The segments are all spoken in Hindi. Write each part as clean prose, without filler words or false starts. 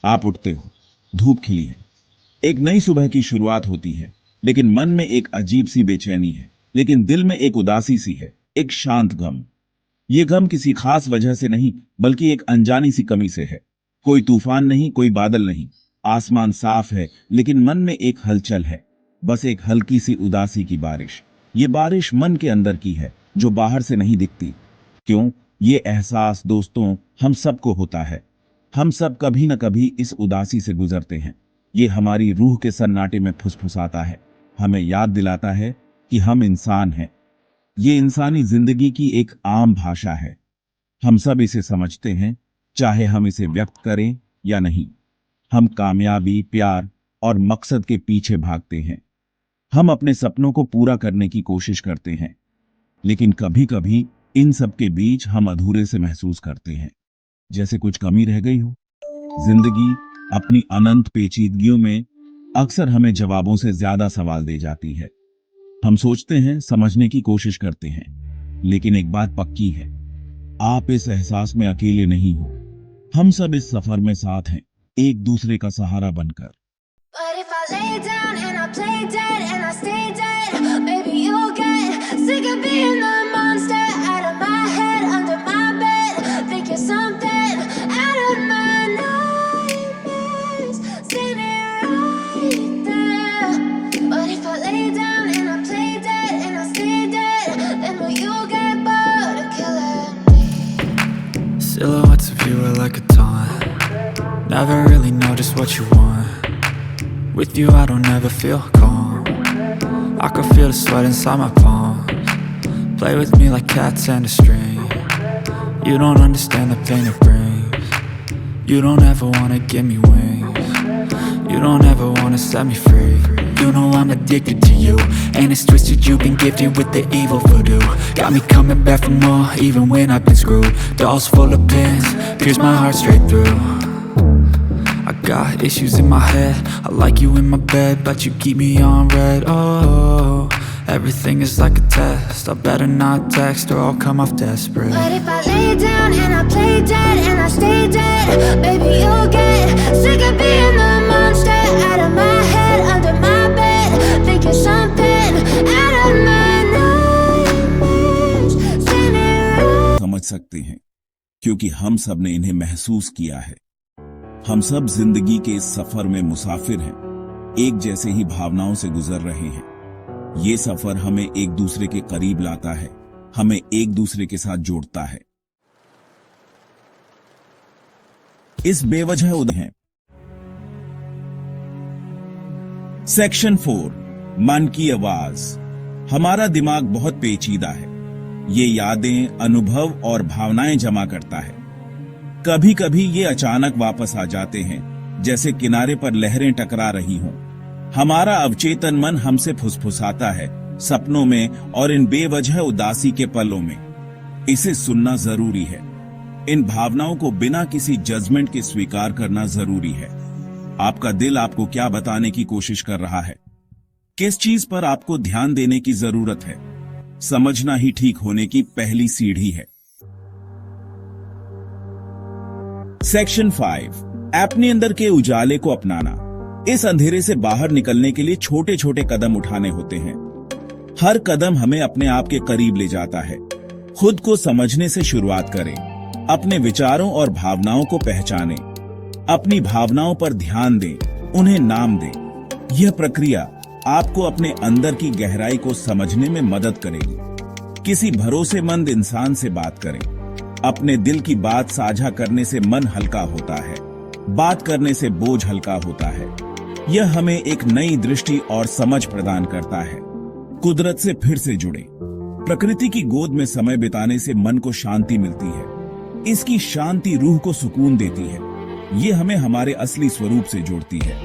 आप उठते हो, धूप खिली है, एक नई सुबह की शुरुआत होती है, लेकिन मन में एक अजीब सी बेचैनी है, लेकिन दिल में एक उदासी सी है, एक शांत गम। ये गम किसी खास वजह से नहीं, बल्कि एक अनजानी सी कमी से है। कोई तूफान नहीं, कोई बादल नहीं, आसमान साफ है, लेकिन मन में एक हलचल है, बस एक हल्की सी उदासी की बारिश। ये बारिश मन के अंदर की है, जो बाहर से नहीं दिखती। क्यों? ये एहसास दोस्तों हम सबको होता है। हम सब कभी न कभी इस उदासी से गुजरते हैं। ये हमारी रूह के सन्नाटे में फुसफुसाता है, हमें याद दिलाता है कि हम इंसान हैं। ये इंसानी जिंदगी की एक आम भाषा है। हम सब इसे समझते हैं, चाहे हम इसे व्यक्त करें या नहीं। हम कामयाबी, प्यार और मकसद के पीछे भागते हैं। हम अपने सपनों को पूरा करने की कोशिश करते हैं, लेकिन कभी कभी इन सब के बीच हम अधूरे से महसूस करते हैं, जैसे कुछ कमी रह गई हो। जिंदगी अपनी अनंत पेचीदगियों में अक्सर हमें जवाबों से ज्यादा सवाल दे जाती है। हम सोचते हैं, समझने की कोशिश करते हैं, लेकिन एक बात पक्की है, आप इस एहसास में अकेले नहीं हो। हम सब इस सफर में साथ हैं, एक दूसरे का सहारा बनकर। But if I lay down and I play dead and I stay dead, maybe you'll get sick of being the monster out of my head, under my bed. Think you're something out of my nightmares, standing right there. But if I lay down and I play dead and I stay dead, then will you get bored of killing me? Silhouettes of you are like a taunt. Never really know just what you want. With you I don't ever feel calm. I can feel the sweat inside my palms. Play with me like cats and a string. You don't understand the pain it brings. You don't ever wanna give me wings. You don't ever wanna set me free. You know I'm addicted to you, and it's twisted, you've been gifted with the evil voodoo. Got me coming back for more, even when I've been screwed. Dolls full of pins, pierce my heart straight through. I got issues in my head, I like you in my bed, but you keep me on red. Oh, everything is like a test, I better not text or I'll come off desperate. But if I lay down and I play dead and I stay dead, baby you'll get sick of being the monster out of my head, under my bed. Think you're something out of my nightmares, standing right. समझ सकते हैं, क्योंकि हम सब ने इन्हें महसूस किया है। हम सब जिंदगी के इस सफर में मुसाफिर हैं, एक जैसे ही भावनाओं से गुजर रहे हैं। ये सफर हमें एक दूसरे के करीब लाता है, हमें एक दूसरे के साथ जोड़ता है। इस बेवजह उदाहरण सेक्शन 4, मन की आवाज। हमारा दिमाग बहुत पेचीदा है। ये यादें, अनुभव और भावनाएं जमा करता है। कभी कभी ये अचानक वापस आ जाते हैं, जैसे किनारे पर लहरें टकरा रही हों। हमारा अवचेतन मन हमसे फुसफुसाता है, सपनों में और इन बेवजह उदासी के पलों में। इसे सुनना जरूरी है। इन भावनाओं को बिना किसी जजमेंट के स्वीकार करना जरूरी है। आपका दिल आपको क्या बताने की कोशिश कर रहा है, किस चीज पर आपको ध्यान देने की जरूरत है, समझना ही ठीक होने की पहली सीढ़ी है। सेक्शन 5, अपने अंदर के उजाले को अपनाना। इस अंधेरे से बाहर निकलने के लिए छोटे छोटे कदम उठाने होते हैं। हर कदम हमें अपने आप के करीब ले जाता है। खुद को समझने से शुरुआत करें, अपने विचारों और भावनाओं को पहचानें, अपनी भावनाओं पर ध्यान दें, उन्हें नाम दें। यह प्रक्रिया आपको अपने अंदर की गहराई को समझने में मदद करेगी। किसी भरोसेमंद इंसान से बात करें। अपने दिल की बात साझा करने से मन हल्का होता है, बात करने से बोझ हल्का होता है। यह हमें एक नई दृष्टि और समझ प्रदान करता है। कुदरत से फिर से जुड़े। प्रकृति की गोद में समय बिताने से मन को शांति मिलती है। इसकी शांति रूह को सुकून देती है। ये हमें हमारे असली स्वरूप से जोड़ती है।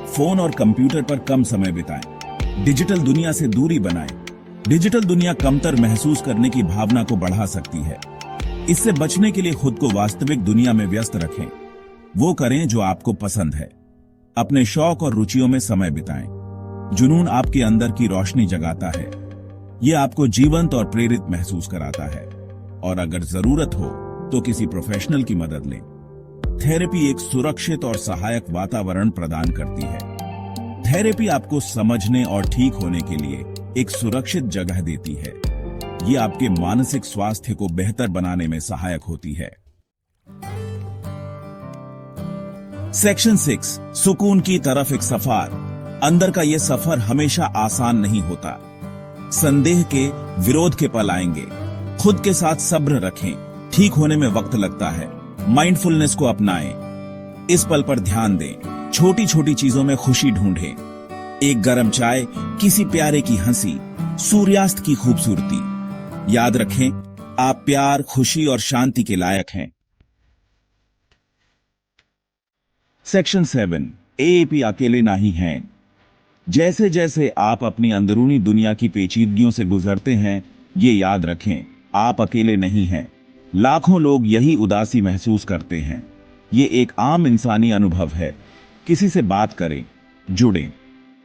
फोन और कंप्यूटर पर कम समय बिताएं। डिजिटल दुनिया से दूरी बनाएं। डिजिटल दुनिया कमतर महसूस करने की भावना को बढ़ा सकती है। इससे बचने के लिए खुद को वास्तविक दुनिया में व्यस्त रखें। वो करें जो आपको पसंद है। अपने शौक और रुचियों में समय बिताएं। जुनून आपके अंदर की रोशनी जगाता है। ये आपको जीवंत और प्रेरित महसूस कराता है। और अगर जरूरत हो तो किसी प्रोफेशनल की मदद लें। थेरेपी एक सुरक्षित और सहायक वातावरण प्रदान करती है। थेरेपी आपको समझने और ठीक होने के लिए एक सुरक्षित जगह देती है। ये आपके मानसिक स्वास्थ्य को बेहतर बनाने में सहायक होती है। सेक्शन 6, सुकून की तरफ एक सफर। अंदर का यह सफर हमेशा आसान नहीं होता। संदेह के, विरोध के पल आएंगे। खुद के साथ सब्र रखें, ठीक होने में वक्त लगता है। माइंडफुलनेस को अपनाएं, इस पल पर ध्यान दें, छोटी छोटी चीजों में खुशी ढूंढें। एक गर्म चाय, किसी प्यारे की हंसी, सूर्यास्त की खूबसूरती। याद रखें, आप प्यार, खुशी और शांति के लायक हैं। सेक्शन 7, एएपी अकेले नहीं हैं। जैसे जैसे आप अपनी अंदरूनी दुनिया की पेचीदगियों से गुजरते हैं, ये याद रखें, आप अकेले नहीं हैं। लाखों लोग यही उदासी महसूस करते हैं। ये एक आम इंसानी अनुभव है। किसी से बात करें, जुड़ें।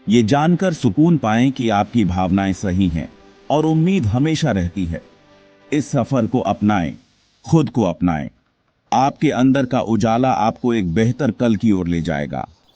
ये जानकर सुकून पाएं कि आपकी भावनाएं सही हैं और उम्मीद हमेशा रहती है। इस सफर को अपनाएं, खुद को अपनाएं। आपके अंदर का उजाला आपको एक बेहतर कल की ओर ले जाएगा।